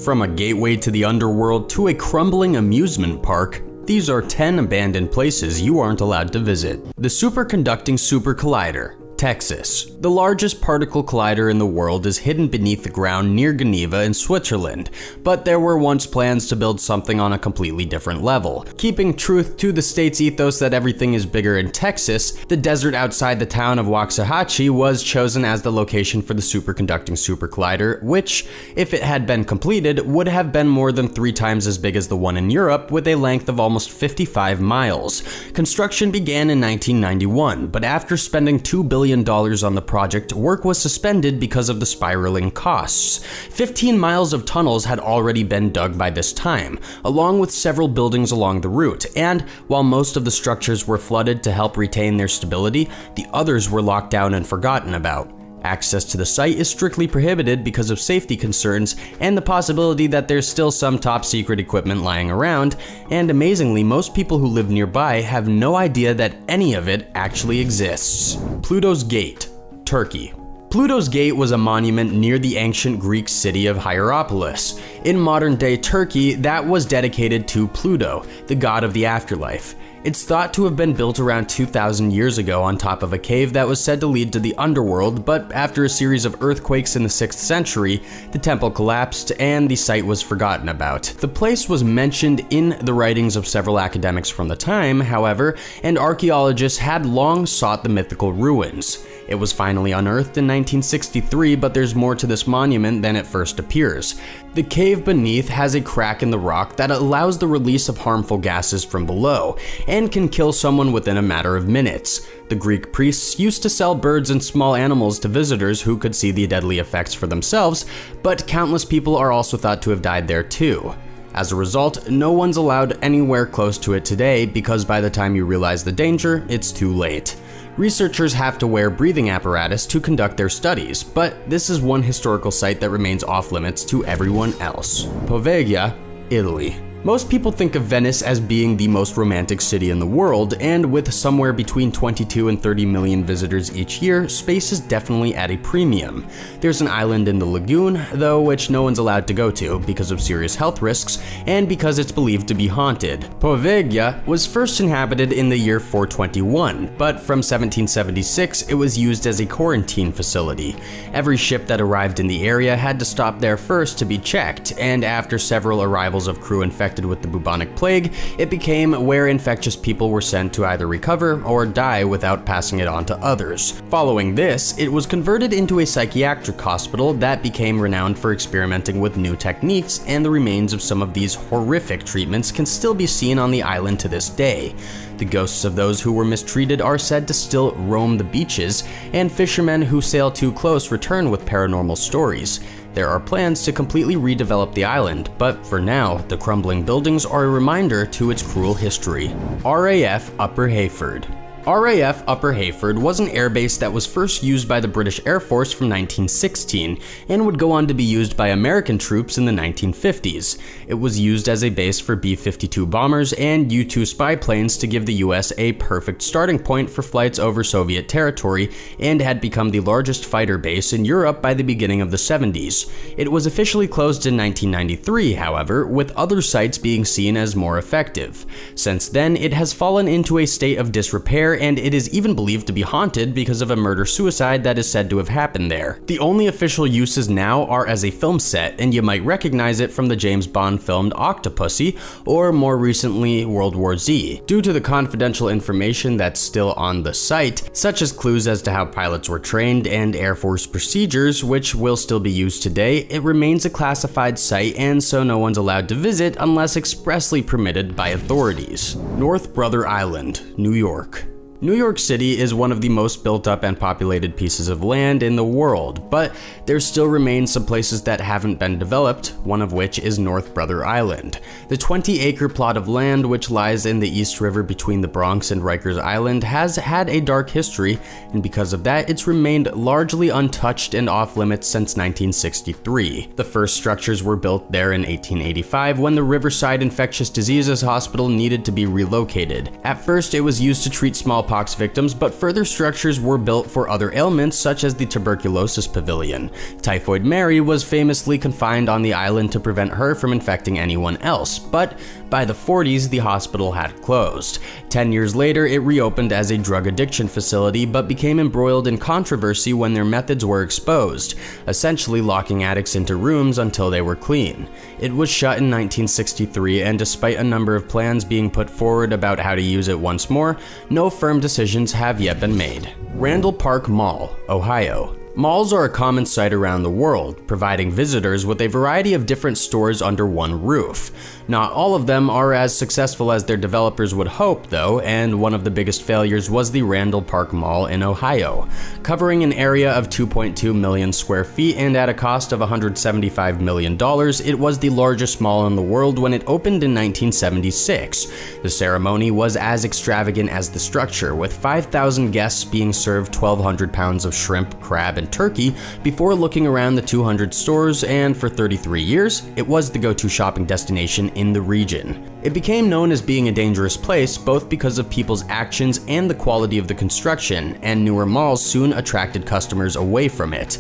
From a gateway to the underworld to a crumbling amusement park, these are 10 abandoned places you aren't allowed to visit. The Superconducting Super Collider, Texas. The largest particle collider in the world is hidden beneath the ground near Geneva in Switzerland, but there were once plans to build something on a completely different level. Keeping truth to the state's ethos that everything is bigger in Texas, the desert outside the town of Waxahachie was chosen as the location for the Superconducting Super Collider, which, if it had been completed, would have been more than 3 times as big as the one in Europe, with a length of almost 55 miles. Construction began in 1991, but after spending $2 billion on the project, work was suspended because of the spiraling costs. 15 miles of tunnels had already been dug by this time, along with several buildings along the route, and while most of the structures were flooded to help retain their stability, the others were locked down and forgotten about. Access to the site is strictly prohibited because of safety concerns and the possibility that there's still some top secret equipment lying around, and amazingly, most people who live nearby have no idea that any of it actually exists. Pluto's Gate, Turkey. Pluto's Gate was a monument near the ancient Greek city of Hierapolis. In modern-day Turkey, that was dedicated to Pluto, the god of the afterlife. It's thought to have been built around 2,000 years ago on top of a cave that was said to lead to the underworld, but after a series of earthquakes in the 6th century, the temple collapsed and the site was forgotten about. The place was mentioned in the writings of several academics from the time, however, and archaeologists had long sought the mythical ruins. It was finally unearthed in 1963, but there's more to this monument than it first appears. The cave beneath has a crack in the rock that allows the release of harmful gases from below, and can kill someone within a matter of minutes. The Greek priests used to sell birds and small animals to visitors who could see the deadly effects for themselves, but countless people are also thought to have died there too. As a result, no one's allowed anywhere close to it today because by the time you realize the danger, it's too late. Researchers have to wear breathing apparatus to conduct their studies, but this is one historical site that remains off limits to everyone else. Povega, Italy. Most people think of Venice as being the most romantic city in the world, and with somewhere between 22 and 30 million visitors each year, space is definitely at a premium. There's an island in the lagoon, though, which no one's allowed to go to because of serious health risks, and because it's believed to be haunted. Povega was first inhabited in the year 421, but from 1776 it was used as a quarantine facility. Every ship that arrived in the area had to stop there first to be checked, and after several arrivals of crew infected with the bubonic plague, it became where infectious people were sent to either recover or die without passing it on to others. Following this, it was converted into a psychiatric hospital that became renowned for experimenting with new techniques, and the remains of some of these horrific treatments can still be seen on the island to this day. The ghosts of those who were mistreated are said to still roam the beaches, and fishermen who sail too close return with paranormal stories. There are plans to completely redevelop the island, but for now, the crumbling buildings are a reminder to its cruel history. RAF Upper Hayford. RAF Upper Hayford was an airbase that was first used by the British Air Force from 1916 and would go on to be used by American troops in the 1950s. It was used as a base for B-52 bombers and U-2 spy planes to give the US a perfect starting point for flights over Soviet territory, and had become the largest fighter base in Europe by the beginning of the 70s. It was officially closed in 1993, however, with other sites being seen as more effective. Since then, it has fallen into a state of disrepair, and it is even believed to be haunted because of a murder-suicide that is said to have happened there. The only official uses now are as a film set, and you might recognize it from the James Bond filmed Octopussy, or more recently, World War Z. Due to the confidential information that's still on the site, such as clues as to how pilots were trained and Air Force procedures, which will still be used today, it remains a classified site, and so no one's allowed to visit unless expressly permitted by authorities. North Brother Island, New York. New York City is one of the most built up and populated pieces of land in the world, but there still remain some places that haven't been developed, one of which is North Brother Island. The 20-acre plot of land which lies in the East River between the Bronx and Rikers Island has had a dark history, and because of that, it's remained largely untouched and off-limits since 1963. The first structures were built there in 1885 when the Riverside Infectious Diseases Hospital needed to be relocated. At first, it was used to treat smallpox smallpox victims, but further structures were built for other ailments such as the tuberculosis pavilion. Typhoid Mary was famously confined on the island to prevent her from infecting anyone else, but by the 40s, the hospital had closed. 10 years later, it reopened as a drug addiction facility, but became embroiled in controversy when their methods were exposed, essentially locking addicts into rooms until they were clean. It was shut in 1963, and despite a number of plans being put forward about how to use it once more, no firm decisions have yet been made. Randall Park Mall, Ohio. Malls are a common sight around the world, providing visitors with a variety of different stores under one roof. Not all of them are as successful as their developers would hope, though, and one of the biggest failures was the Randall Park Mall in Ohio. Covering an area of 2.2 million square feet and at a cost of $175 million, it was the largest mall in the world when it opened in 1976. The ceremony was as extravagant as the structure, with 5,000 guests being served 1,200 pounds of shrimp, crab, and turkey before looking around the 200 stores, and for 33 years, it was the go-to shopping destination in the region. It became known as being a dangerous place both because of people's actions and the quality of the construction, and newer malls soon attracted customers away from it.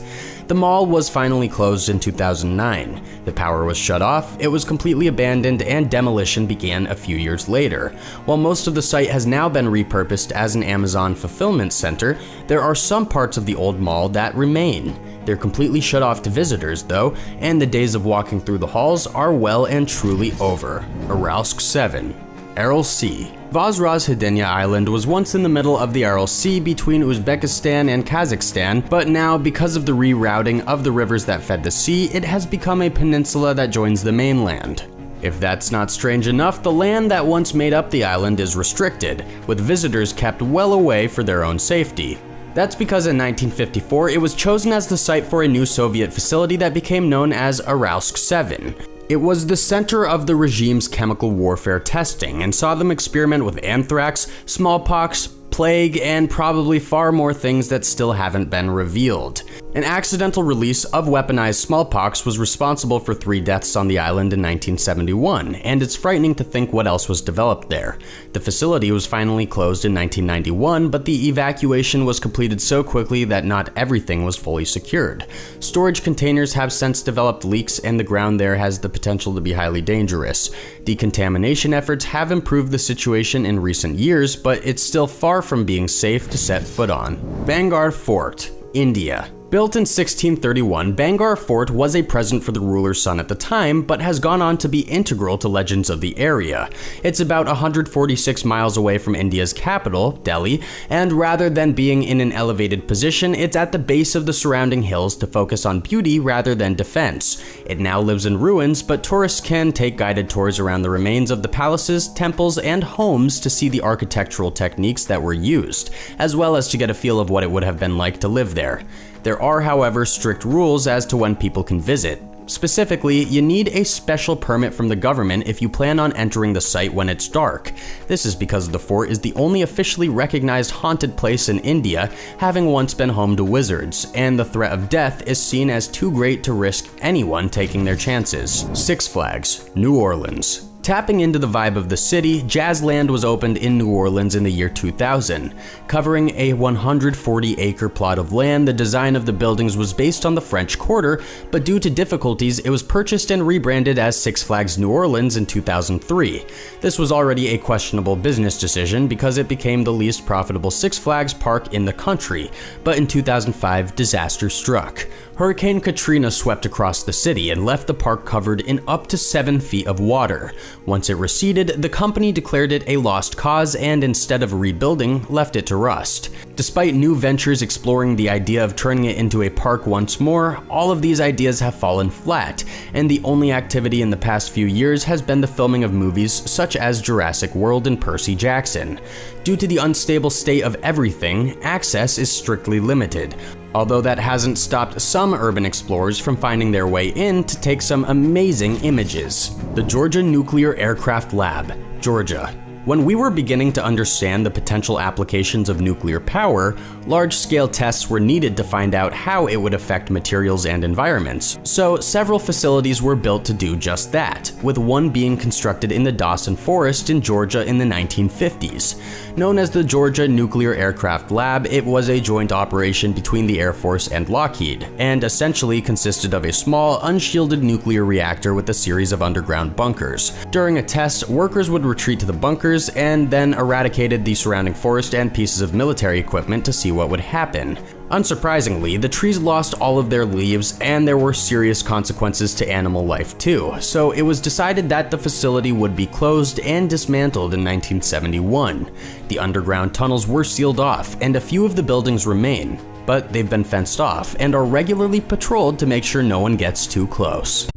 The mall was finally closed in 2009. The power was shut off, it was completely abandoned, and demolition began a few years later. While most of the site has now been repurposed as an Amazon fulfillment center, there are some parts of the old mall that remain. They're completely shut off to visitors, though, and the days of walking through the halls are well and truly over. Arousk Heaven, Aral Sea. Vazraz Hidenya Island was once in the middle of the Aral Sea between Uzbekistan and Kazakhstan, but now, because of the rerouting of the rivers that fed the sea, it has become a peninsula that joins the mainland. If that's not strange enough, the land that once made up the island is restricted, with visitors kept well away for their own safety. That's because in 1954, it was chosen as the site for a new Soviet facility that became known as Arousk Heaven. It was the center of the regime's chemical warfare testing and saw them experiment with anthrax, smallpox, plague, and probably far more things that still haven't been revealed. An accidental release of weaponized smallpox was responsible for 3 deaths on the island in 1971, and it's frightening to think what else was developed there. The facility was finally closed in 1991, but the evacuation was completed so quickly that not everything was fully secured. Storage containers have since developed leaks, and the ground there has the potential to be highly dangerous. Decontamination efforts have improved the situation in recent years, but it's still far from being safe to set foot on. Vanguard Fort, India. Built in 1631, Vanguard Fort was a present for the ruler's son at the time, but has gone on to be integral to legends of the area. It's about 146 miles away from India's capital, Delhi, and rather than being in an elevated position, it's at the base of the surrounding hills to focus on beauty rather than defense. It now lives in ruins, but tourists can take guided tours around the remains of the palaces, temples, and homes to see the architectural techniques that were used, as well as to get a feel of what it would have been like to live there. There are, however, strict rules as to when people can visit. Specifically, you need a special permit from the government if you plan on entering the site when it's dark. This is because the fort is the only officially recognized haunted place in India, having once been home to wizards, and the threat of death is seen as too great to risk anyone taking their chances. Six Flags, New Orleans. Tapping into the vibe of the city, Jazzland was opened in New Orleans in the year 2000. Covering a 140-acre plot of land, the design of the buildings was based on the French Quarter, but due to difficulties, it was purchased and rebranded as Six Flags New Orleans in 2003. This was already a questionable business decision because it became the least profitable Six Flags park in the country, but in 2005, disaster struck. Hurricane Katrina swept across the city and left the park covered in up to 7 feet of water. Once it receded, the company declared it a lost cause and, instead of rebuilding, left it to rust. Despite new ventures exploring the idea of turning it into a park once more, all of these ideas have fallen flat, and the only activity in the past few years has been the filming of movies such as Jurassic World and Percy Jackson. Due to the unstable state of everything, access is strictly limited, although that hasn't stopped some urban explorers from finding their way in to take some amazing images. The Georgia Nuclear Aircraft Lab, Georgia. When we were beginning to understand the potential applications of nuclear power, large-scale tests were needed to find out how it would affect materials and environments, so several facilities were built to do just that, with one being constructed in the Dawson Forest in Georgia in the 1950s. Known as the Georgia Nuclear Aircraft Lab, it was a joint operation between the Air Force and Lockheed, and essentially consisted of a small, unshielded nuclear reactor with a series of underground bunkers. During a test, workers would retreat to the bunkers and then eradicated the surrounding forest and pieces of military equipment to see what would happen. Unsurprisingly, the trees lost all of their leaves and there were serious consequences to animal life too, so it was decided that the facility would be closed and dismantled in 1971. The underground tunnels were sealed off and a few of the buildings remain, but they've been fenced off and are regularly patrolled to make sure no one gets too close.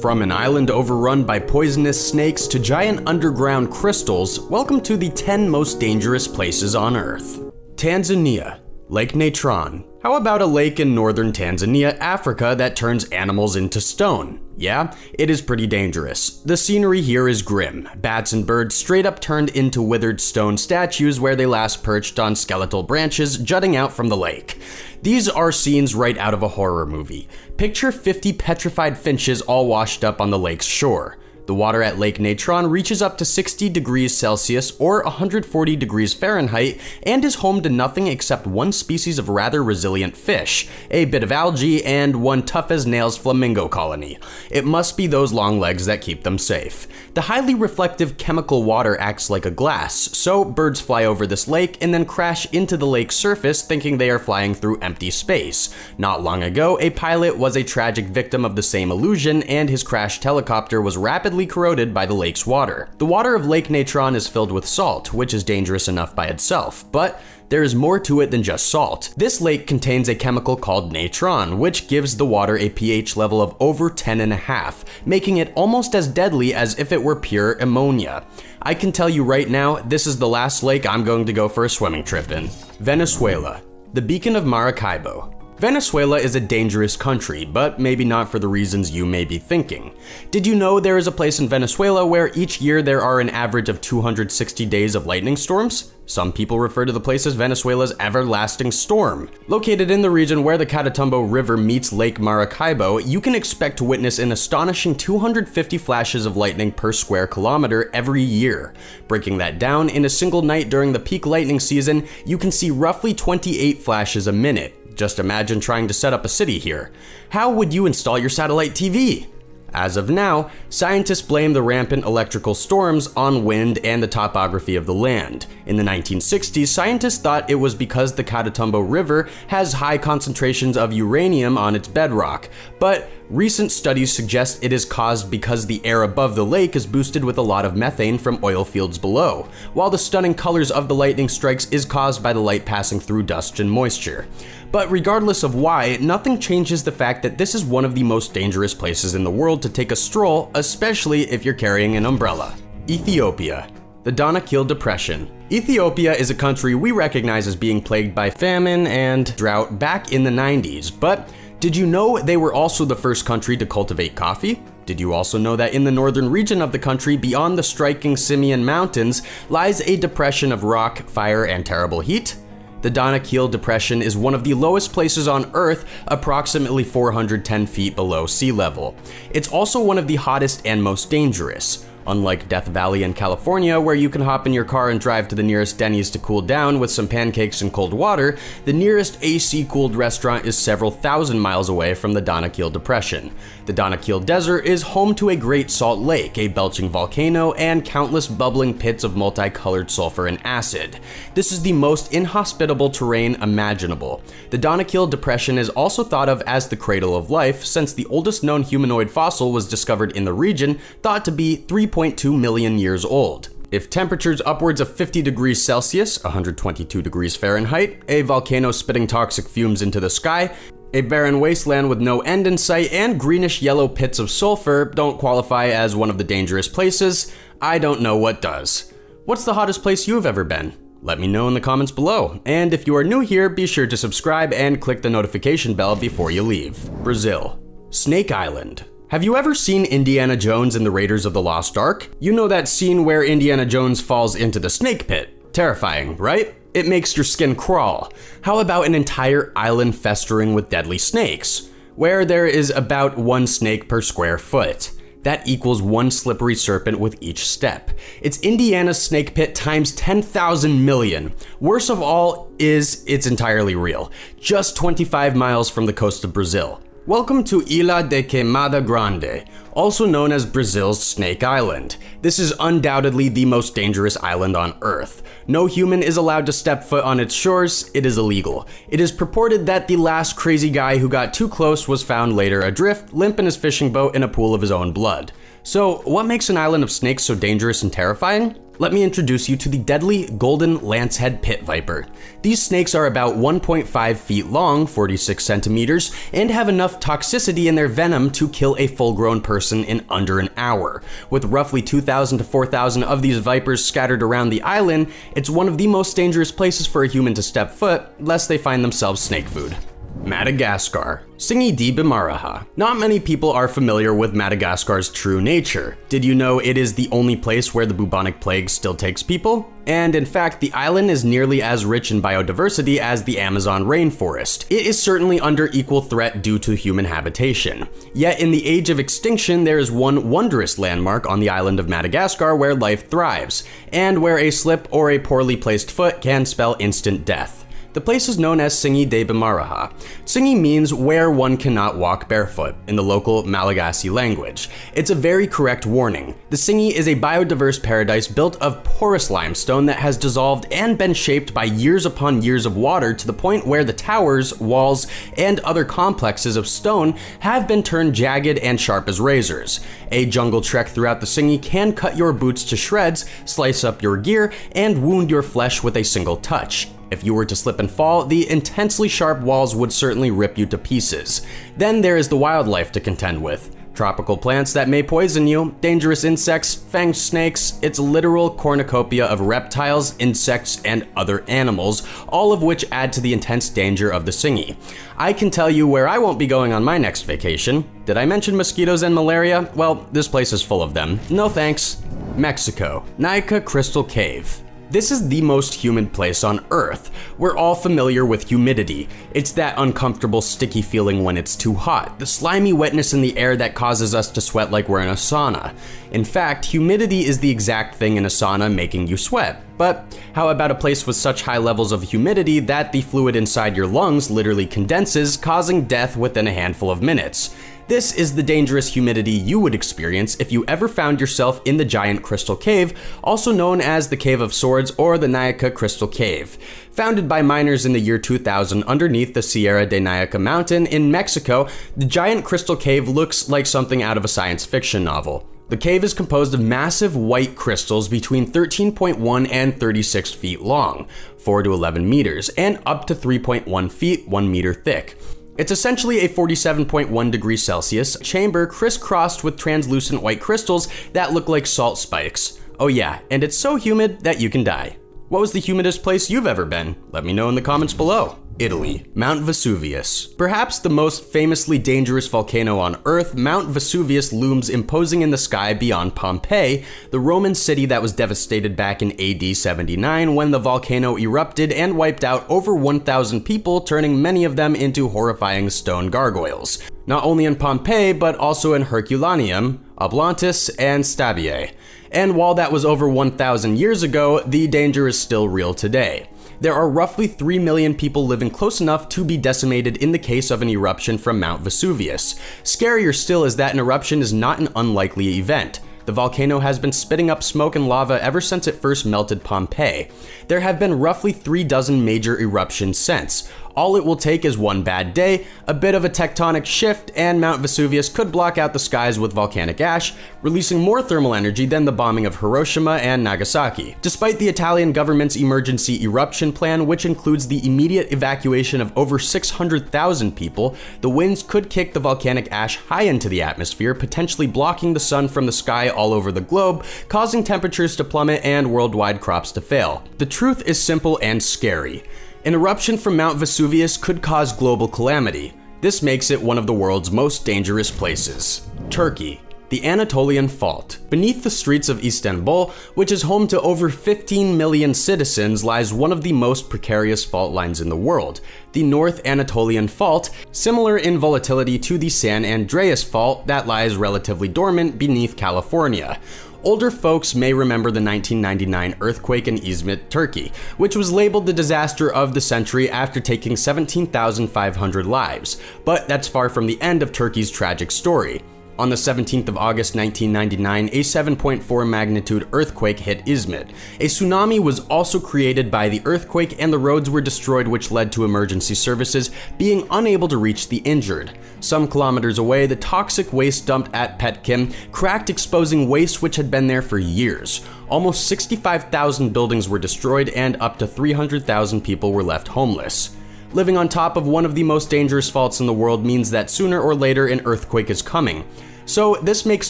From an island overrun by poisonous snakes to giant underground crystals, welcome to the 10 most dangerous places on Earth. Tanzania, Lake Natron. How about a lake in northern Tanzania, Africa that turns animals into stone? Yeah, it is pretty dangerous. The scenery here is grim. Bats and birds straight up turned into withered stone statues where they last perched on skeletal branches jutting out from the lake. These are scenes right out of a horror movie. Picture 50 petrified finches all washed up on the lake's shore. The water at Lake Natron reaches up to 60 degrees Celsius or 140 degrees Fahrenheit and is home to nothing except one species of rather resilient fish, a bit of algae, and one tough-as-nails flamingo colony. It must be those long legs that keep them safe. The highly reflective chemical water acts like a glass, so birds fly over this lake and then crash into the lake's surface thinking they are flying through empty space. Not long ago, a pilot was a tragic victim of the same illusion and his crashed helicopter was rapidly corroded by the lake's water. The water of Lake Natron is filled with salt, which is dangerous enough by itself, but there is more to it than just salt. This lake contains a chemical called natron, which gives the water a pH level of over 10.5, making it almost as deadly as if it were pure ammonia. I can tell you right now, this is the last lake I'm going to go for a swimming trip in. Venezuela, the Beacon of Maracaibo. Venezuela is a dangerous country, but maybe not for the reasons you may be thinking. Did you know there is a place in Venezuela where each year there are an average of 260 days of lightning storms? Some people refer to the place as Venezuela's everlasting storm. Located in the region where the Catatumbo River meets Lake Maracaibo, you can expect to witness an astonishing 250 flashes of lightning per square kilometer every year. Breaking that down, in a single night during the peak lightning season, you can see roughly 28 flashes a minute. Just imagine trying to set up a city here. How would you install your satellite TV? As of now, scientists blame the rampant electrical storms on wind and the topography of the land. In the 1960s, scientists thought it was because the Catatumbo River has high concentrations of uranium on its bedrock, but recent studies suggest it is caused because the air above the lake is boosted with a lot of methane from oil fields below, while the stunning colors of the lightning strikes is caused by the light passing through dust and moisture. But regardless of why, nothing changes the fact that this is one of the most dangerous places in the world to take a stroll, especially if you're carrying an umbrella. Ethiopia, the Danakil Depression. Ethiopia is a country we recognize as being plagued by famine and drought back in the 90s, but did you know they were also the first country to cultivate coffee? Did you also know that in the northern region of the country, beyond the striking Simien Mountains, lies a depression of rock, fire, and terrible heat? The Danakil Depression is one of the lowest places on Earth, approximately 410 feet below sea level. It's also one of the hottest and most dangerous. Unlike Death Valley in California, where you can hop in your car and drive to the nearest Denny's to cool down with some pancakes and cold water, the nearest AC-cooled restaurant is several thousand miles away from the Danakil Depression. The Danakil Desert is home to a Great Salt Lake, a belching volcano, and countless bubbling pits of multicolored sulfur and acid. This is the most inhospitable terrain imaginable. The Danakil Depression is also thought of as the cradle of life, since the oldest known humanoid fossil was discovered in the region, thought to be 3.2 million years old. If temperatures upwards of 50 degrees Celsius, 122 degrees Fahrenheit, a volcano spitting toxic fumes into the sky, a barren wasteland with no end in sight, and greenish-yellow pits of sulfur don't qualify as one of the dangerous places, I don't know what does. What's the hottest place you've ever been? Let me know in the comments below. And if you are new here, be sure to subscribe and click the notification bell before you leave. Brazil. Snake Island. Have you ever seen Indiana Jones and the Raiders of the Lost Ark? You know that scene where Indiana Jones falls into the snake pit. Terrifying, right? It makes your skin crawl. How about an entire island festering with deadly snakes, where there is about 1 snake per square foot? That equals 1 slippery serpent with each step. It's Indiana's snake pit times 10,000 million. Worst of all is it's entirely real, just 25 miles from the coast of Brazil. Welcome to Ilha de Queimada Grande, also known as Brazil's Snake Island. This is undoubtedly the most dangerous island on Earth. No human is allowed to step foot on its shores. It is illegal. It is purported that the last crazy guy who got too close was found later adrift, limp in his fishing boat in a pool of his own blood. So, what makes an island of snakes so dangerous and terrifying? Let me introduce you to the deadly golden lancehead pit viper. These snakes are about 1.5 feet long, 46 centimeters, and have enough toxicity in their venom to kill a full-grown person in under an hour. With roughly 2,000 to 4,000 of these vipers scattered around the island, it's one of the most dangerous places for a human to step foot, lest they find themselves snake food. Madagascar. Tsingy di Bimaraha. Not many people are familiar with Madagascar's true nature. Did you know it is the only place where the bubonic plague still takes people? And in fact, the island is nearly as rich in biodiversity as the Amazon rainforest. It is certainly under equal threat due to human habitation. Yet in the age of extinction, there is one wondrous landmark on the island of Madagascar where life thrives, and where a slip or a poorly placed foot can spell instant death. The place is known as Tsingy de Bimaraha. Tsingy means where one cannot walk barefoot in the local Malagasy language. It's a very correct warning. The Tsingy is a biodiverse paradise built of porous limestone that has dissolved and been shaped by years upon years of water to the point where the towers, walls, and other complexes of stone have been turned jagged and sharp as razors. A jungle trek throughout the Tsingy can cut your boots to shreds, slice up your gear, and wound your flesh with a single touch. If you were to slip and fall, the intensely sharp walls would certainly rip you to pieces. Then there is the wildlife to contend with. Tropical plants that may poison you, dangerous insects, fanged snakes, its literal cornucopia of reptiles, insects, and other animals, all of which add to the intense danger of the Tsingy. I can tell you where I won't be going on my next vacation. Did I mention mosquitoes and malaria? Well, this place is full of them. No thanks. Mexico. Naica Crystal Cave. This is the most humid place on Earth. We're all familiar with humidity. It's that uncomfortable, sticky feeling when it's too hot, the slimy wetness in the air that causes us to sweat like we're in a sauna. In fact, humidity is the exact thing in a sauna making you sweat. But how about a place with such high levels of humidity that the fluid inside your lungs literally condenses, causing death within a handful of minutes? This is the dangerous humidity you would experience if you ever found yourself in the giant crystal cave, also known as the Cave of Swords or the Naica Crystal Cave. Founded by miners in the year 2000 underneath the Sierra de Naica mountain in Mexico, the giant crystal cave looks like something out of a science fiction novel. The cave is composed of massive white crystals between 13.1 and 36 feet long, 4 to 11 meters, and up to 3.1 feet, 1 meter thick. It's essentially a 47.1 degrees Celsius chamber crisscrossed with translucent white crystals that look like salt spikes. Oh yeah, and it's so humid that you can die. What was the humidest place you've ever been? Let me know in the comments below. Italy. Mount Vesuvius. Perhaps the most famously dangerous volcano on Earth, Mount Vesuvius looms imposing in the sky beyond Pompeii, the Roman city that was devastated back in AD 79 when the volcano erupted and wiped out over 1,000 people, turning many of them into horrifying stone gargoyles. Not only in Pompeii, but also in Herculaneum, Ablantis, and Stabiae. And while that was over 1,000 years ago, the danger is still real today. There are roughly 3 million people living close enough to be decimated in the case of an eruption from Mount Vesuvius. Scarier still is that an eruption is not an unlikely event. The volcano has been spitting up smoke and lava ever since it first melted Pompeii. There have been roughly 3 dozen major eruptions since, All it will take is one bad day, a bit of a tectonic shift, and Mount Vesuvius could block out the skies with volcanic ash, releasing more thermal energy than the bombing of Hiroshima and Nagasaki. Despite the Italian government's emergency eruption plan, which includes the immediate evacuation of over 600,000 people, the winds could kick the volcanic ash high into the atmosphere, potentially blocking the sun from the sky all over the globe, causing temperatures to plummet and worldwide crops to fail. The truth is simple and scary. An eruption from Mount Vesuvius could cause global calamity. This makes it one of the world's most dangerous places. Turkey. The Anatolian Fault. Beneath the streets of Istanbul, which is home to over 15 million citizens, lies one of the most precarious fault lines in the world, the North Anatolian Fault, similar in volatility to the San Andreas Fault that lies relatively dormant beneath California. Older folks may remember the 1999 earthquake in Izmit, Turkey, which was labeled the disaster of the century after taking 17,500 lives, but that's far from the end of Turkey's tragic story. On the 17th of August 1999, a 7.4 magnitude earthquake hit Izmit. A tsunami was also created by the earthquake, and the roads were destroyed, which led to emergency services being unable to reach the injured. Some kilometers away, the toxic waste dumped at Petkim cracked, exposing waste which had been there for years. Almost 65,000 buildings were destroyed, and up to 300,000 people were left homeless. Living on top of one of the most dangerous faults in the world means that sooner or later an earthquake is coming. So this makes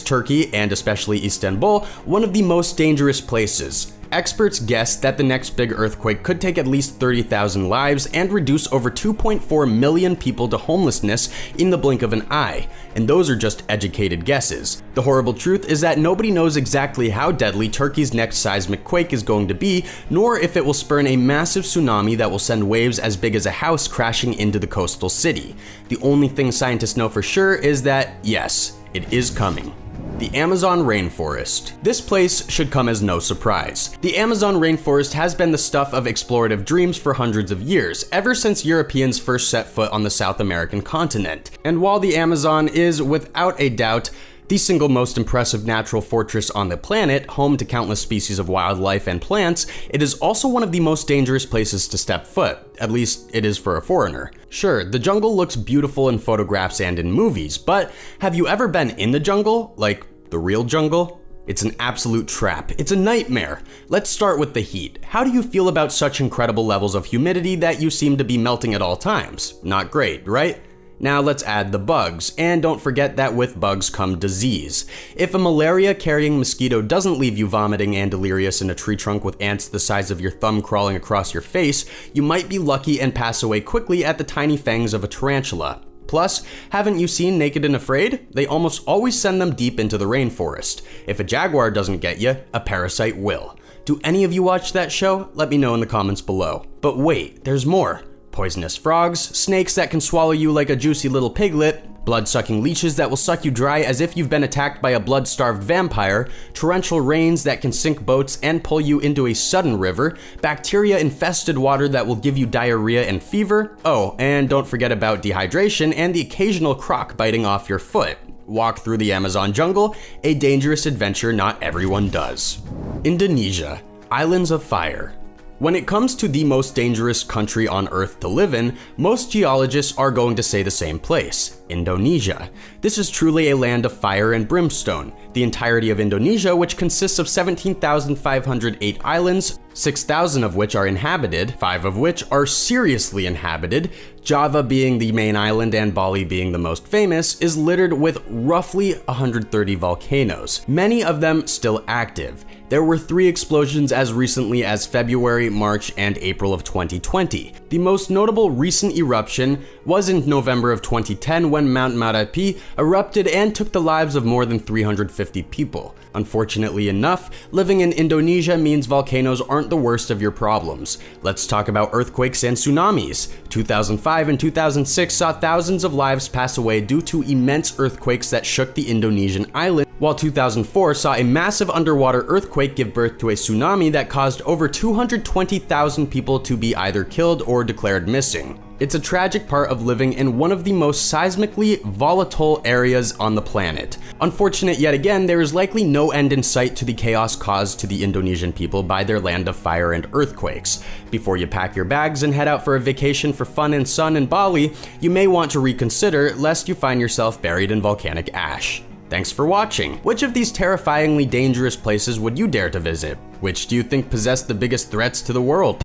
Turkey, and especially Istanbul, one of the most dangerous places. Experts guess that the next big earthquake could take at least 30,000 lives and reduce over 2.4 million people to homelessness in the blink of an eye, and those are just educated guesses. The horrible truth is that nobody knows exactly how deadly Turkey's next seismic quake is going to be, nor if it will spurn a massive tsunami that will send waves as big as a house crashing into the coastal city. The only thing scientists know for sure is that, yes, it is coming. The Amazon rainforest. This place should come as no surprise. The Amazon rainforest has been the stuff of explorative dreams for hundreds of years, ever since Europeans first set foot on the South American continent. And while the Amazon is, without a doubt, the single most impressive natural fortress on the planet, home to countless species of wildlife and plants, it is also one of the most dangerous places to step foot. At least it is for a foreigner. Sure, the jungle looks beautiful in photographs and in movies, but have you ever been in the jungle? Like, the real jungle? It's an absolute trap. It's a nightmare. Let's start with the heat. How do you feel about such incredible levels of humidity that you seem to be melting at all times? Not great, right? Now let's add the bugs, and don't forget that with bugs come disease. If a malaria-carrying mosquito doesn't leave you vomiting and delirious in a tree trunk with ants the size of your thumb crawling across your face, you might be lucky and pass away quickly at the tiny fangs of a tarantula. Plus, haven't you seen Naked and Afraid? They almost always send them deep into the rainforest. If a jaguar doesn't get you, a parasite will. Do any of you watch that show? Let me know in the comments below. But wait, there's more. Poisonous frogs, snakes that can swallow you like a juicy little piglet, blood-sucking leeches that will suck you dry as if you've been attacked by a blood-starved vampire, torrential rains that can sink boats and pull you into a sudden river, bacteria-infested water that will give you diarrhea and fever. Oh, and don't forget about dehydration and the occasional croc biting off your foot. Walk through the Amazon jungle, a dangerous adventure not everyone does. Indonesia, Islands of Fire. When it comes to the most dangerous country on Earth to live in, most geologists are going to say the same place, Indonesia. This is truly a land of fire and brimstone. The entirety of Indonesia, which consists of 17,508 islands, 6,000 of which are inhabited, 5 of which are seriously inhabited, Java being the main island and Bali being the most famous, is littered with roughly 130 volcanoes, many of them still active. There were 3 explosions as recently as February, March, and April of 2020. The most notable recent eruption was in November of 2010 when Mount Marapi erupted and took the lives of more than 350 people. Unfortunately enough, living in Indonesia means volcanoes aren't the worst of your problems. Let's talk about earthquakes and tsunamis. 2005 and 2006 saw thousands of lives pass away due to immense earthquakes that shook the Indonesian island. while 2004 saw a massive underwater earthquake give birth to a tsunami that caused over 220,000 people to be either killed or declared missing. It's a tragic part of living in one of the most seismically volatile areas on the planet. Unfortunate yet again, there is likely no end in sight to the chaos caused to the Indonesian people by their land of fire and earthquakes. Before you pack your bags and head out for a vacation for fun and sun in Bali, you may want to reconsider lest you find yourself buried in volcanic ash. Thanks for watching. Which of these terrifyingly dangerous places would you dare to visit? Which do you think possess the biggest threats to the world?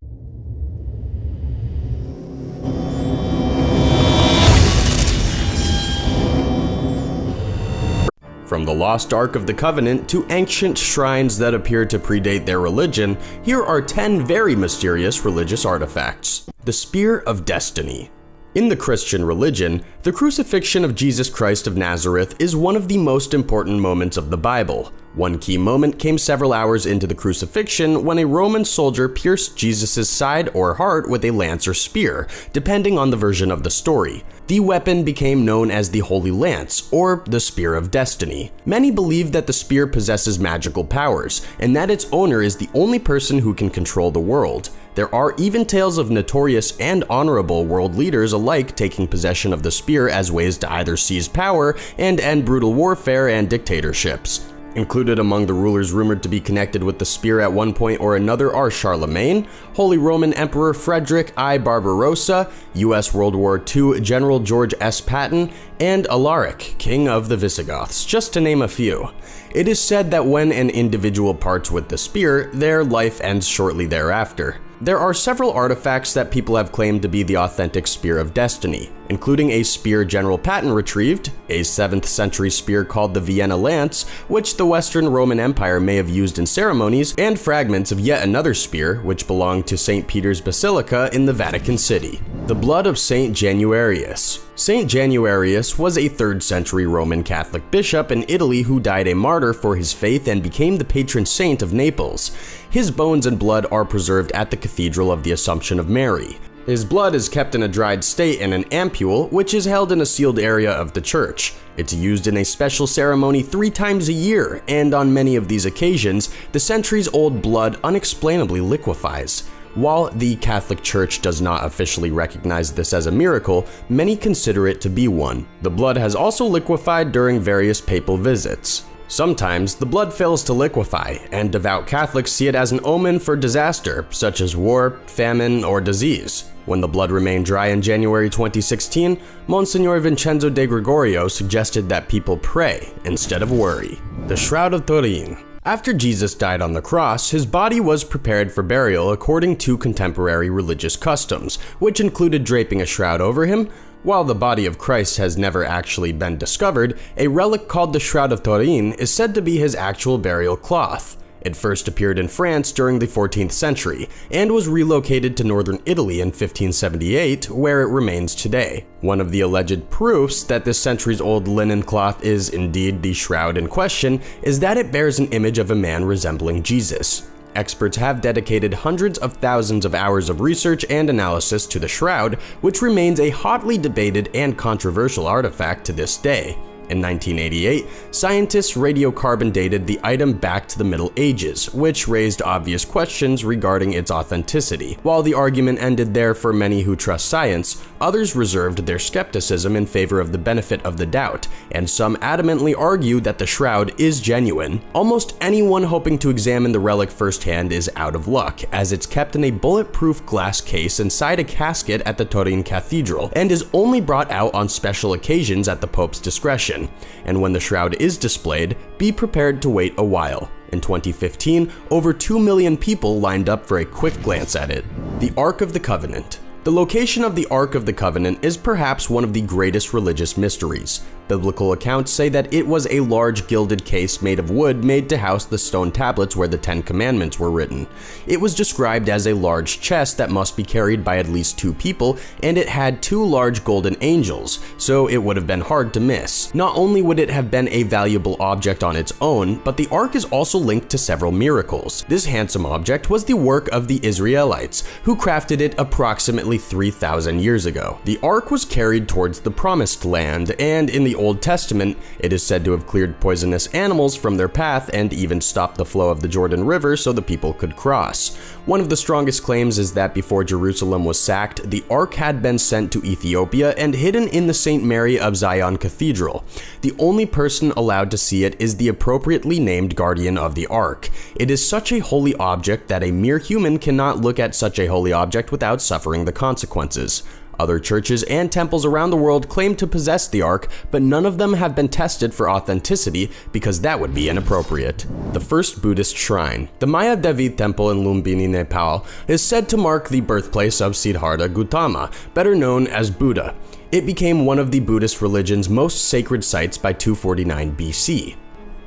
From the lost Ark of the Covenant to ancient shrines that appear to predate their religion, here are 10 very mysterious religious artifacts. The Spear of Destiny. In the Christian religion, the crucifixion of Jesus Christ of Nazareth is one of the most important moments of the Bible. One key moment came several hours into the crucifixion when a Roman soldier pierced Jesus' side or heart with a lance or spear, depending on the version of the story. The weapon became known as the Holy Lance, or the Spear of Destiny. Many believe that the spear possesses magical powers, and that its owner is the only person who can control the world. There are even tales of notorious and honorable world leaders alike taking possession of the spear as ways to either seize power and end brutal warfare and dictatorships. Included among the rulers rumored to be connected with the spear at one point or another are Charlemagne, Holy Roman Emperor Frederick I Barbarossa, US World War II General George S. Patton, and Alaric, King of the Visigoths, just to name a few. It is said that when an individual parts with the spear, their life ends shortly thereafter. There are several artifacts that people have claimed to be the authentic Spear of Destiny, including a spear General Patton retrieved, a 7th century spear called the Vienna Lance, which the Western Roman Empire may have used in ceremonies, and fragments of yet another spear, which belonged to St. Peter's Basilica in the Vatican City. The blood of St. Januarius. St. Januarius was a 3rd century Roman Catholic bishop in Italy who died a martyr for his faith and became the patron saint of Naples. His bones and blood are preserved at the Cathedral of the Assumption of Mary. His blood is kept in a dried state in an ampule, which is held in a sealed area of the church. It's used in a special ceremony 3 times a year, and on many of these occasions, the centuries-old blood unexplainably liquefies. While the Catholic Church does not officially recognize this as a miracle, many consider it to be one. The blood has also liquefied during various papal visits. Sometimes, the blood fails to liquefy, and devout Catholics see it as an omen for disaster, such as war, famine, or disease. When the blood remained dry in January 2016, Monsignor Vincenzo de Gregorio suggested that people pray instead of worry. The Shroud of Turin. After Jesus died on the cross, his body was prepared for burial according to contemporary religious customs, which included draping a shroud over him. While the body of Christ has never actually been discovered, a relic called the Shroud of Turin is said to be his actual burial cloth. It first appeared in France during the 14th century, and was relocated to northern Italy in 1578, where it remains today. One of the alleged proofs that this centuries-old linen cloth is indeed the shroud in question is that it bears an image of a man resembling Jesus. Experts have dedicated hundreds of thousands of hours of research and analysis to the shroud, which remains a hotly debated and controversial artifact to this day. In 1988, scientists radiocarbon dated the item back to the Middle Ages, which raised obvious questions regarding its authenticity. While the argument ended there for many who trust science, others reserved their skepticism in favor of the benefit of the doubt, and some adamantly argue that the shroud is genuine. Almost anyone hoping to examine the relic firsthand is out of luck, as it's kept in a bulletproof glass case inside a casket at the Turin Cathedral, and is only brought out on special occasions at the Pope's discretion. And when the shroud is displayed, be prepared to wait a while. In 2015, over 2 million people lined up for a quick glance at it. The Ark of the Covenant. The location of the Ark of the Covenant is perhaps one of the greatest religious mysteries. Biblical accounts say that it was a large gilded case made of wood made to house the stone tablets where the 10 Commandments were written. It was described as a large chest that must be carried by at least 2 people, and it had 2 large golden angels, so it would have been hard to miss. Not only would it have been a valuable object on its own, but the Ark is also linked to several miracles. This handsome object was the work of the Israelites, who crafted it approximately 3,000 years ago. The Ark was carried towards the Promised Land, and in the the Old Testament, it is said to have cleared poisonous animals from their path and even stopped the flow of the Jordan River so the people could cross. One of the strongest claims is that before Jerusalem was sacked, the Ark had been sent to Ethiopia and hidden in the St. Mary of Zion Cathedral. The only person allowed to see it is the appropriately named guardian of the Ark. It is such a holy object that a mere human cannot look at such a holy object without suffering the consequences. Other churches and temples around the world claim to possess the Ark, but none of them have been tested for authenticity because that would be inappropriate. The first Buddhist shrine. The Maya Devi Temple in Lumbini, Nepal, is said to mark the birthplace of Siddhartha Gautama, better known as Buddha. It became one of the Buddhist religion's most sacred sites by 249 BC.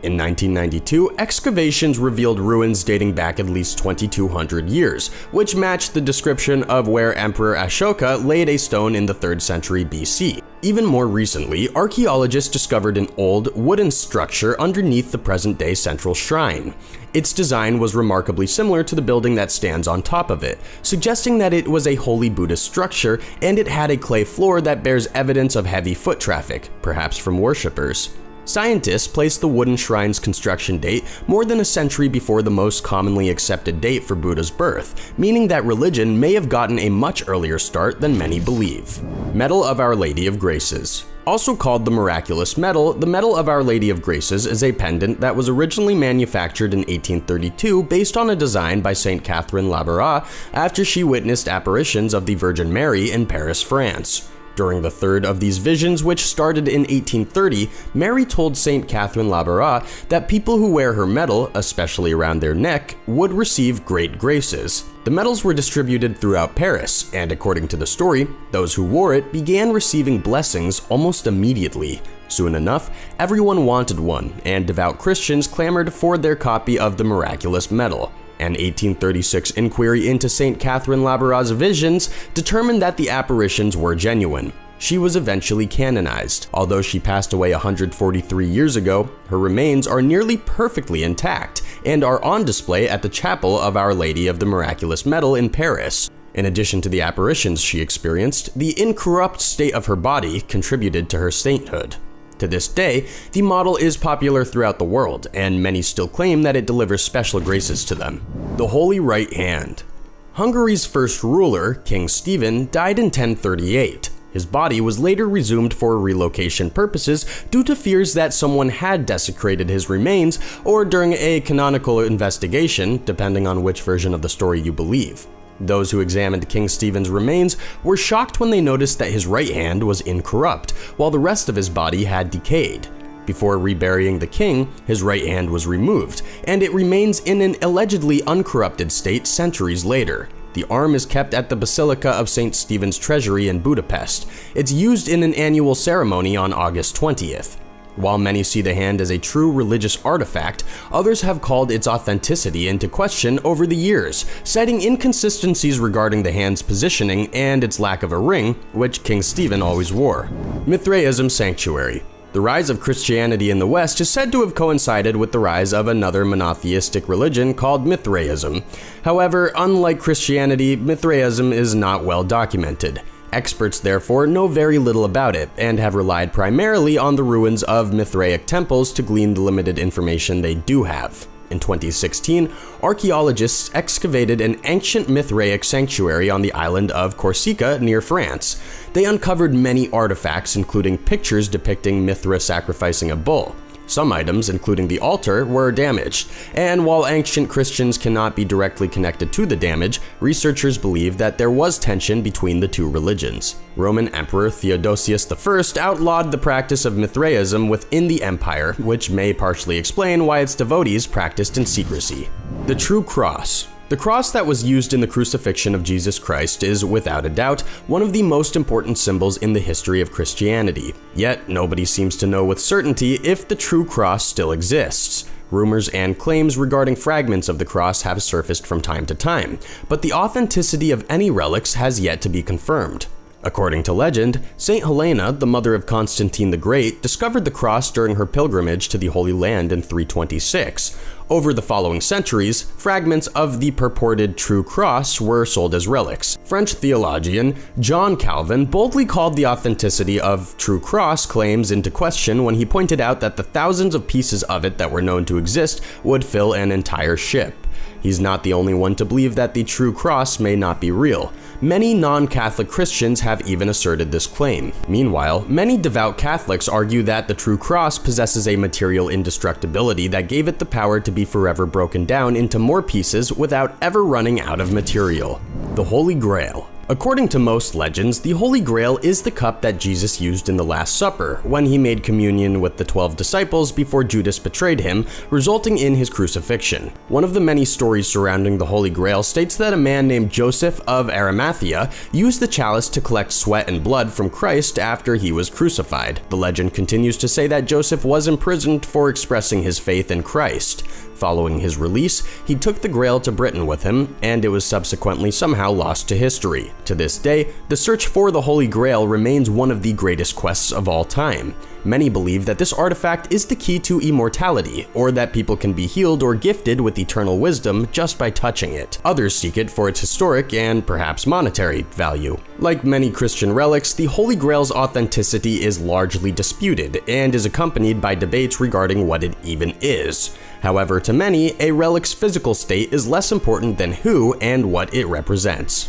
In 1992, excavations revealed ruins dating back at least 2,200 years, which matched the description of where Emperor Ashoka laid a stone in the 3rd century BC. Even more recently, archaeologists discovered an old, wooden structure underneath the present-day central shrine. Its design was remarkably similar to the building that stands on top of it, suggesting that it was a holy Buddhist structure, and it had a clay floor that bears evidence of heavy foot traffic, perhaps from worshippers. Scientists place the wooden shrine's construction date more than a century before the most commonly accepted date for Buddha's birth, meaning that religion may have gotten a much earlier start than many believe. Medal of Our Lady of Graces. Also called the Miraculous Medal, the Medal of Our Lady of Graces is a pendant that was originally manufactured in 1832 based on a design by Saint Catherine Labouré after she witnessed apparitions of the Virgin Mary in Paris, France. During the third of these visions, which started in 1830, Mary told Saint Catherine Labouré that people who wear her medal, especially around their neck, would receive great graces. The medals were distributed throughout Paris, and according to the story, those who wore it began receiving blessings almost immediately. Soon enough, everyone wanted one, and devout Christians clamored for their copy of the Miraculous Medal. An 1836 inquiry into Saint Catherine Labouré's visions determined that the apparitions were genuine. She was eventually canonized. Although she passed away 143 years ago, her remains are nearly perfectly intact and are on display at the Chapel of Our Lady of the Miraculous Medal in Paris. In addition to the apparitions she experienced, the incorrupt state of her body contributed to her sainthood. To this day, the model is popular throughout the world, and many still claim that it delivers special graces to them. The Holy Right Hand. Hungary's first ruler, King Stephen, died in 1038. His body was later resumed for relocation purposes due to fears that someone had desecrated his remains, or during a canonical investigation, depending on which version of the story you believe. Those who examined King Stephen's remains were shocked when they noticed that his right hand was incorrupt, while the rest of his body had decayed. Before reburying the king, his right hand was removed, and it remains in an allegedly uncorrupted state centuries later. The arm is kept at the Basilica of St. Stephen's Treasury in Budapest. It's used in an annual ceremony on August 20th. While many see the hand as a true religious artifact, others have called its authenticity into question over the years, citing inconsistencies regarding the hand's positioning and its lack of a ring, which King Stephen always wore. Mithraism Sanctuary. The rise of Christianity in the West is said to have coincided with the rise of another monotheistic religion called Mithraism. However, unlike Christianity, Mithraism is not well documented. Experts therefore know very little about it, and have relied primarily on the ruins of Mithraic temples to glean the limited information they do have. In 2016, archaeologists excavated an ancient Mithraic sanctuary on the island of Corsica near France. They uncovered many artifacts, including pictures depicting Mithra sacrificing a bull. Some items, including the altar, were damaged, and while ancient Christians cannot be directly connected to the damage, researchers believe that there was tension between the two religions. Roman Emperor Theodosius I outlawed the practice of Mithraism within the empire, which may partially explain why its devotees practiced in secrecy. The True Cross. The cross that was used in the crucifixion of Jesus Christ is, without a doubt, one of the most important symbols in the history of Christianity. Yet, nobody seems to know with certainty if the true cross still exists. Rumors and claims regarding fragments of the cross have surfaced from time to time, but the authenticity of any relics has yet to be confirmed. According to legend, Saint Helena, the mother of Constantine the Great, discovered the cross during her pilgrimage to the Holy Land in 326. Over the following centuries, fragments of the purported true cross were sold as relics. French theologian John Calvin boldly called the authenticity of true cross claims into question when he pointed out that the thousands of pieces of it that were known to exist would fill an entire ship. He's not the only one to believe that the true cross may not be real. Many non-Catholic Christians have even asserted this claim. Meanwhile, many devout Catholics argue that the true cross possesses a material indestructibility that gave it the power to be forever broken down into more pieces without ever running out of material. The Holy Grail. According to most legends, the Holy Grail is the cup that Jesus used in the Last Supper when he made communion with the 12 disciples before Judas betrayed him, resulting in his crucifixion. One of the many stories surrounding the Holy Grail states that a man named Joseph of Arimathea used the chalice to collect sweat and blood from Christ after he was crucified. The legend continues to say that Joseph was imprisoned for expressing his faith in Christ. Following his release, he took the Grail to Britain with him, and it was subsequently somehow lost to history. To this day, the search for the Holy Grail remains one of the greatest quests of all time. Many believe that this artifact is the key to immortality, or that people can be healed or gifted with eternal wisdom just by touching it. Others seek it for its historic and perhaps monetary value. Like many Christian relics, the Holy Grail's authenticity is largely disputed and is accompanied by debates regarding what it even is. However, to many, a relic's physical state is less important than who and what it represents.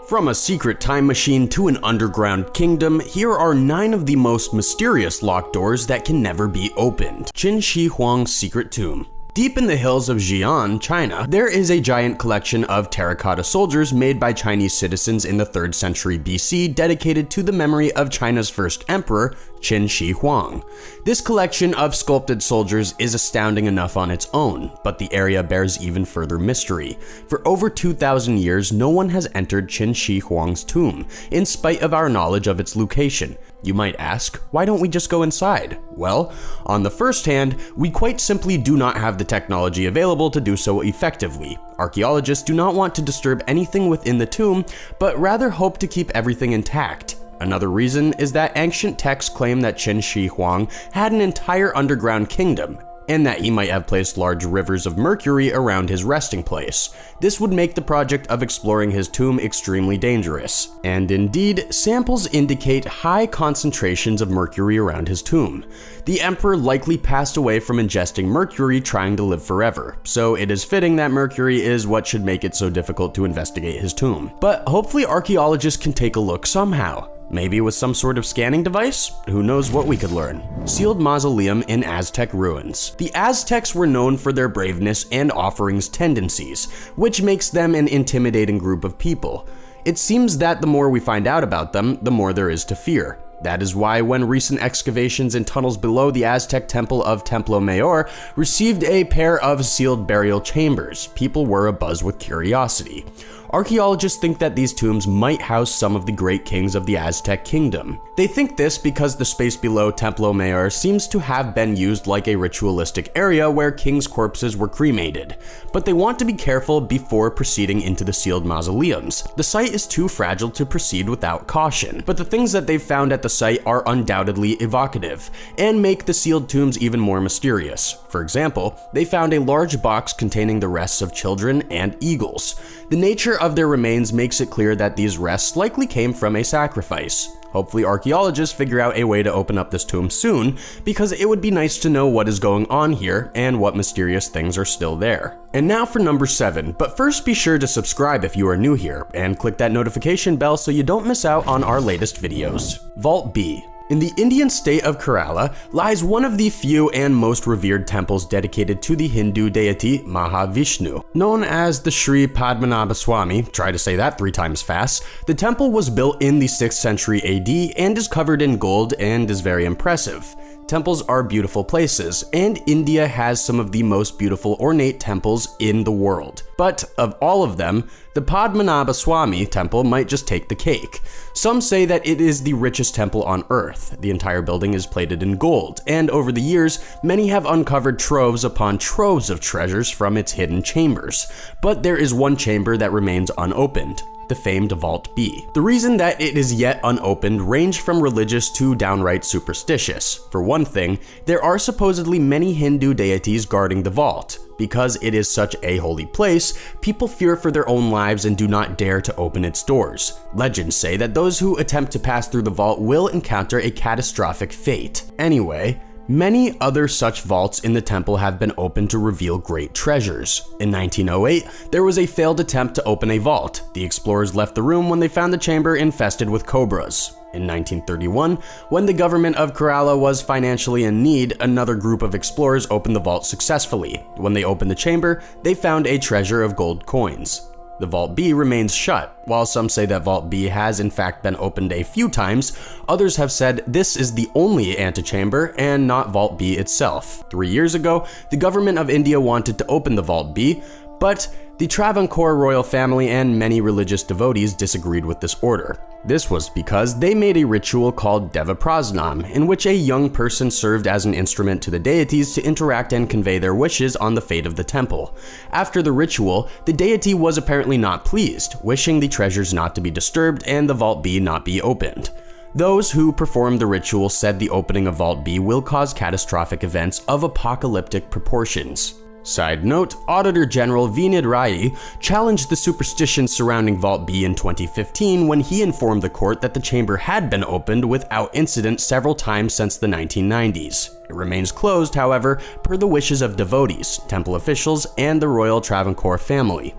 From a secret time machine to an underground kingdom, here are 9 of the most mysterious locked doors that can never be opened. Qin Shi Huang's secret tomb. Deep in the hills of Xi'an, China, there is a giant collection of terracotta soldiers made by Chinese citizens in the 3rd century BC dedicated to the memory of China's first emperor, Qin Shi Huang. This collection of sculpted soldiers is astounding enough on its own, but the area bears even further mystery. For over 2,000 years, no one has entered Qin Shi Huang's tomb, in spite of our knowledge of its location. You might ask, why don't we just go inside? Well, on the first hand, we quite simply do not have the technology available to do so effectively. Archaeologists do not want to disturb anything within the tomb, but rather hope to keep everything intact. Another reason is that ancient texts claim that Qin Shi Huang had an entire underground kingdom, and that he might have placed large rivers of mercury around his resting place. This would make the project of exploring his tomb extremely dangerous. And indeed, samples indicate high concentrations of mercury around his tomb. The emperor likely passed away from ingesting mercury trying to live forever, so it is fitting that mercury is what should make it so difficult to investigate his tomb. But hopefully archaeologists can take a look somehow. Maybe with some sort of scanning device? Who knows what we could learn. Sealed mausoleum in Aztec ruins. The Aztecs were known for their braveness and offerings tendencies, which makes them an intimidating group of people. It seems that the more we find out about them, the more there is to fear. That is why when recent excavations in tunnels below the Aztec temple of Templo Mayor received a pair of sealed burial chambers, people were abuzz with curiosity. Archaeologists think that these tombs might house some of the great kings of the Aztec kingdom. They think this because the space below Templo Mayor seems to have been used like a ritualistic area where kings' corpses were cremated. But they want to be careful before proceeding into the sealed mausoleums. The site is too fragile to proceed without caution, but the things that they've found at the site are undoubtedly evocative and make the sealed tombs even more mysterious. For example, they found a large box containing the rests of children and eagles. The nature of their remains makes it clear that these rests likely came from a sacrifice. Hopefully archaeologists figure out a way to open up this tomb soon, because it would be nice to know what is going on here and what mysterious things are still there. And now for number 7, but first be sure to subscribe if you are new here, and click that notification bell so you don't miss out on our latest videos. Vault B. In the Indian state of Kerala lies one of the few and most revered temples dedicated to the Hindu deity Mahavishnu. Known as the Sri Padmanabha Swami, try to say that 3 times fast, the temple was built in the 6th century AD and is covered in gold and is very impressive. Temples are beautiful places, and India has some of the most beautiful ornate temples in the world. But of all of them, the Padmanabha Swami temple might just take the cake. Some say that it is the richest temple on earth. The entire building is plated in gold, and over the years, many have uncovered troves upon troves of treasures from its hidden chambers. But there is one chamber that remains unopened: the famed Vault B. The reason that it is yet unopened range from religious to downright superstitious. For one thing, there are supposedly many Hindu deities guarding the vault. Because it is such a holy place, people fear for their own lives and do not dare to open its doors. Legends say that those who attempt to pass through the vault will encounter a catastrophic fate. Anyway, many other such vaults in the temple have been opened to reveal great treasures. In 1908, there was a failed attempt to open a vault. The explorers left the room when they found the chamber infested with cobras. In 1931, when the government of Kerala was financially in need, another group of explorers opened the vault successfully. When they opened the chamber, they found a treasure of gold coins. The Vault B remains shut. While some say that Vault B has in fact been opened a few times, others have said this is the only antechamber and not Vault B itself. 3 years ago, the government of India wanted to open the Vault B, but the Travancore royal family and many religious devotees disagreed with this order. This was because they made a ritual called Deva Prasnam, in which a young person served as an instrument to the deities to interact and convey their wishes on the fate of the temple. After the ritual, the deity was apparently not pleased, wishing the treasures not to be disturbed and the Vault B not be opened. Those who performed the ritual said the opening of Vault B will cause catastrophic events of apocalyptic proportions. Side note, Auditor General Vinod Rai challenged the superstitions surrounding Vault B in 2015 when he informed the court that the chamber had been opened without incident several times since the 1990s. It remains closed, however, per the wishes of devotees, temple officials, and the royal Travancore family.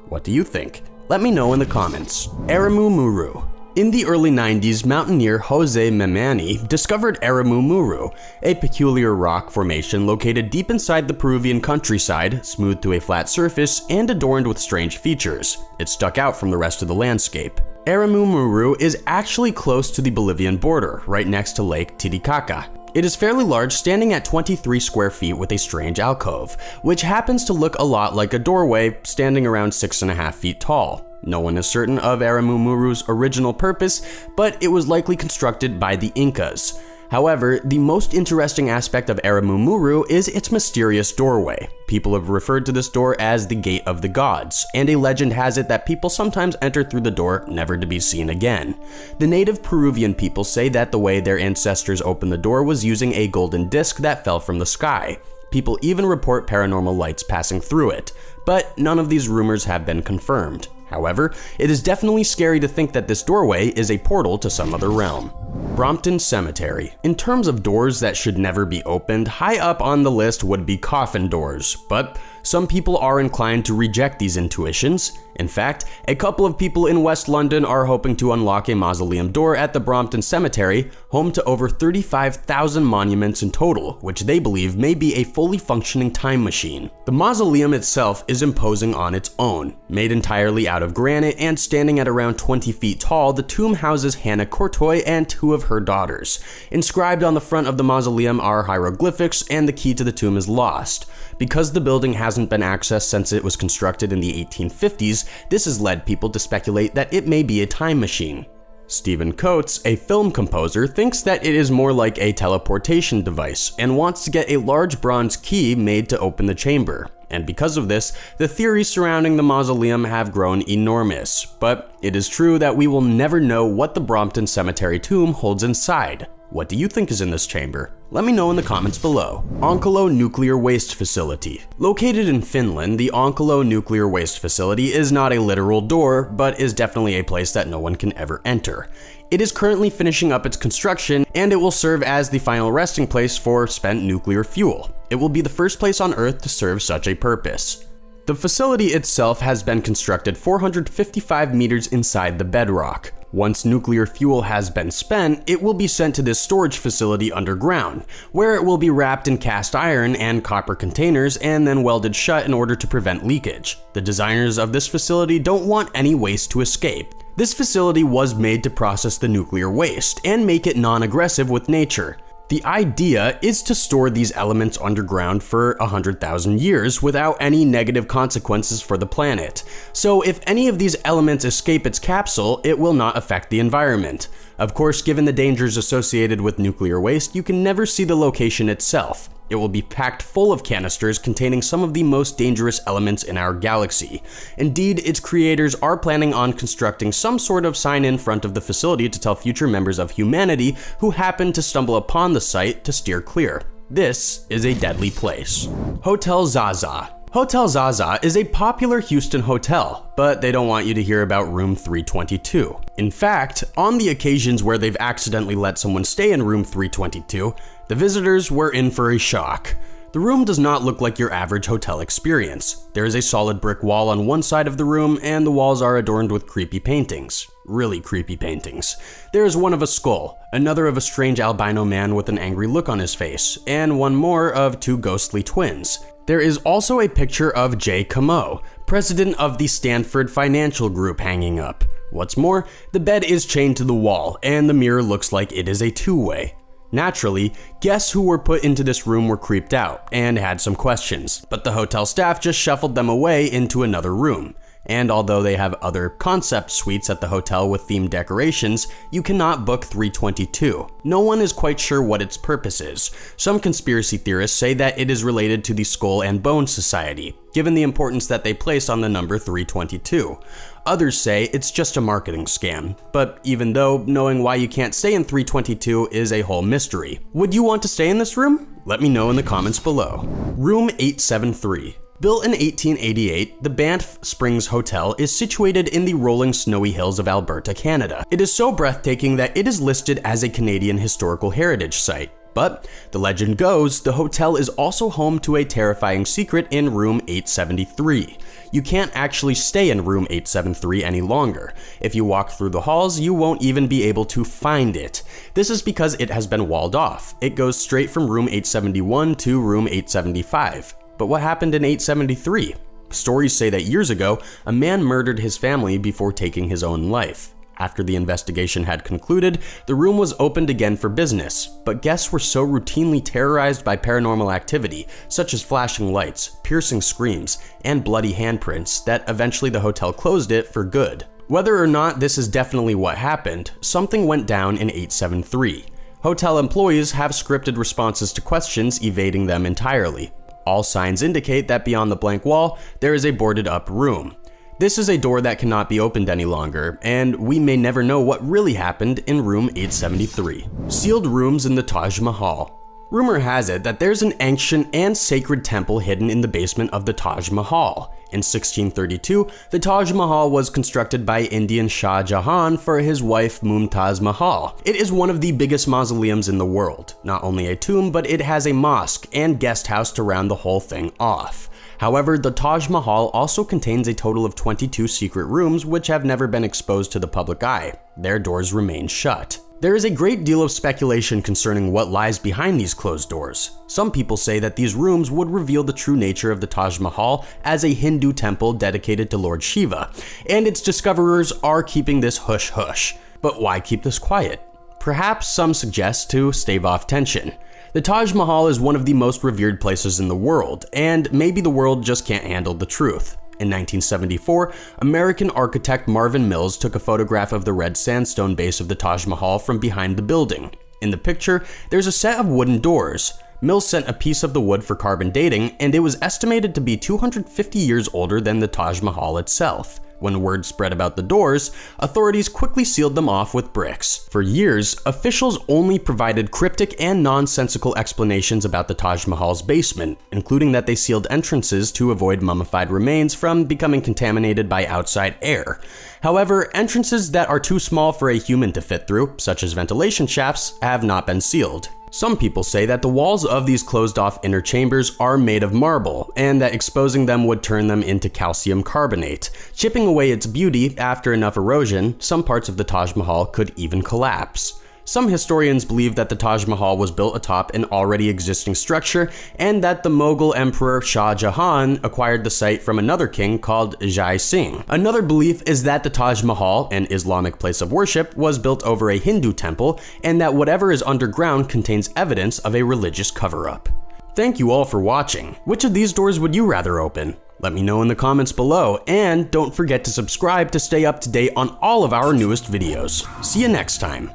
What do you think? Let me know in the comments. Arousk. In the early 90s, mountaineer Jose Memani discovered Arousk, a peculiar rock formation located deep inside the Peruvian countryside, smooth to a flat surface, and adorned with strange features. It stuck out from the rest of the landscape. Arousk is actually close to the Bolivian border, right next to Lake Titicaca. It is fairly large, standing at 23 square feet with a strange alcove, which happens to look a lot like a doorway, standing around 6.5 feet tall. No one is certain of Aroumuru's original purpose, but it was likely constructed by the Incas. However, the most interesting aspect of Aroumuru is its mysterious doorway. People have referred to this door as the Gate of the Gods, and a legend has it that people sometimes enter through the door, never to be seen again. The native Peruvian people say that the way their ancestors opened the door was using a golden disc that fell from the sky. People even report paranormal lights passing through it, but none of these rumors have been confirmed. However, it is definitely scary to think that this doorway is a portal to some other realm. Brompton Cemetery. In terms of doors that should never be opened, high up on the list would be coffin doors, but some people are inclined to reject these intuitions. In fact, a couple of people in West London are hoping to unlock a mausoleum door at the Brompton Cemetery, home to over 35,000 monuments in total, which they believe may be a fully functioning time machine. The mausoleum itself is imposing on its own. Made entirely out of granite and standing at around 20 feet tall, the tomb houses Hannah Courtois and two of her daughters. Inscribed on the front of the mausoleum are hieroglyphics, and the key to the tomb is lost. Because the building hasn't been accessed since it was constructed in the 1850s, this has led people to speculate that it may be a time machine. Stephen Coates, a film composer, thinks that it is more like a teleportation device and wants to get a large bronze key made to open the chamber. And because of this, the theories surrounding the mausoleum have grown enormous. But it is true that we will never know what the Brompton Cemetery tomb holds inside. What do you think is in this chamber? Let me know in the comments below. Oncolo Nuclear Waste Facility. Located in Finland, the Oncolo Nuclear Waste Facility is not a literal door, but is definitely a place that no one can ever enter. It is currently finishing up its construction, and it will serve as the final resting place for spent nuclear fuel. It will be the first place on Earth to serve such a purpose. The facility itself has been constructed 455 meters inside the bedrock. Once nuclear fuel has been spent, it will be sent to this storage facility underground, where it will be wrapped in cast iron and copper containers and then welded shut in order to prevent leakage. The designers of this facility don't want any waste to escape. This facility was made to process the nuclear waste and make it non-aggressive with nature. The idea is to store these elements underground for 100,000 years without any negative consequences for the planet. So if any of these elements escape its capsule, it will not affect the environment. Of course, given the dangers associated with nuclear waste, you can never see the location itself. It will be packed full of canisters containing some of the most dangerous elements in our galaxy. Indeed, its creators are planning on constructing some sort of sign in front of the facility to tell future members of humanity who happen to stumble upon the site to steer clear. This is a deadly place. Hotel ZaZa. Hotel ZaZa is a popular Houston hotel, but they don't want you to hear about room 322. In fact, on the occasions where they've accidentally let someone stay in room 322, the visitors were in for a shock. The room does not look like your average hotel experience. There is a solid brick wall on one side of the room, and the walls are adorned with creepy paintings. Really creepy paintings. There is one of a skull, another of a strange albino man with an angry look on his face, and one more of two ghostly twins. There is also a picture of Jay Camo, president of the Stanford Financial Group, hanging up. What's more, the bed is chained to the wall, and the mirror looks like it is a two-way. Naturally, guests who were put into this room were creeped out and had some questions, but the hotel staff just shuffled them away into another room. And although they have other concept suites at the hotel with themed decorations, you cannot book 322. No one is quite sure what its purpose is. Some conspiracy theorists say that it is related to the Skull and Bone Society, given the importance that they place on the number 322. Others say it's just a marketing scam, but even though knowing why you can't stay in 322 is a whole mystery. Would you want to stay in this room? Let me know in the comments below. Room 873. Built in 1888, the Banff Springs Hotel is situated in the rolling snowy hills of Alberta, Canada. It is so breathtaking that it is listed as a Canadian Historical Heritage Site. But the legend goes, the hotel is also home to a terrifying secret in room 873. You can't actually stay in room 873 any longer. If you walk through the halls, you won't even be able to find it. This is because it has been walled off. It goes straight from room 871 to room 875. But what happened in 873? Stories say that years ago, a man murdered his family before taking his own life. After the investigation had concluded, the room was opened again for business, but guests were so routinely terrorized by paranormal activity, such as flashing lights, piercing screams, and bloody handprints, that eventually the hotel closed it for good. Whether or not this is definitely what happened, something went down in 873. Hotel employees have scripted responses to questions, evading them entirely. All signs indicate that beyond the blank wall, there is a boarded up room. This is a door that cannot be opened any longer, and we may never know what really happened in room 873. Sealed rooms in the Taj Mahal. Rumor has it that there's an ancient and sacred temple hidden in the basement of the Taj Mahal. In 1632, the Taj Mahal was constructed by Indian Shah Jahan for his wife Mumtaz Mahal. It is one of the biggest mausoleums in the world. Not only a tomb, but it has a mosque and guest house to round the whole thing off. However, the Taj Mahal also contains a total of 22 secret rooms which have never been exposed to the public eye. Their doors remain shut. There is a great deal of speculation concerning what lies behind these closed doors. Some people say that these rooms would reveal the true nature of the Taj Mahal as a Hindu temple dedicated to Lord Shiva, and its discoverers are keeping this hush-hush. But why keep this quiet? Perhaps some suggest to stave off tension. The Taj Mahal is one of the most revered places in the world, and maybe the world just can't handle the truth. In 1974, American architect Marvin Mills took a photograph of the red sandstone base of the Taj Mahal from behind the building. In the picture, there's a set of wooden doors. Mills sent a piece of the wood for carbon dating, and it was estimated to be 250 years older than the Taj Mahal itself. When word spread about the doors, authorities quickly sealed them off with bricks. For years, officials only provided cryptic and nonsensical explanations about the Taj Mahal's basement, including that they sealed entrances to avoid mummified remains from becoming contaminated by outside air. However, entrances that are too small for a human to fit through, such as ventilation shafts, have not been sealed. Some people say that the walls of these closed-off inner chambers are made of marble, and that exposing them would turn them into calcium carbonate. Chipping away its beauty after enough erosion, some parts of the Taj Mahal could even collapse. Some historians believe that the Taj Mahal was built atop an already existing structure and that the Mughal Emperor Shah Jahan acquired the site from another king called Jai Singh. Another belief is that the Taj Mahal, an Islamic place of worship, was built over a Hindu temple and that whatever is underground contains evidence of a religious cover-up. Thank you all for watching. Which of these doors would you rather open? Let me know in the comments below, and don't forget to subscribe to stay up to date on all of our newest videos. See you next time.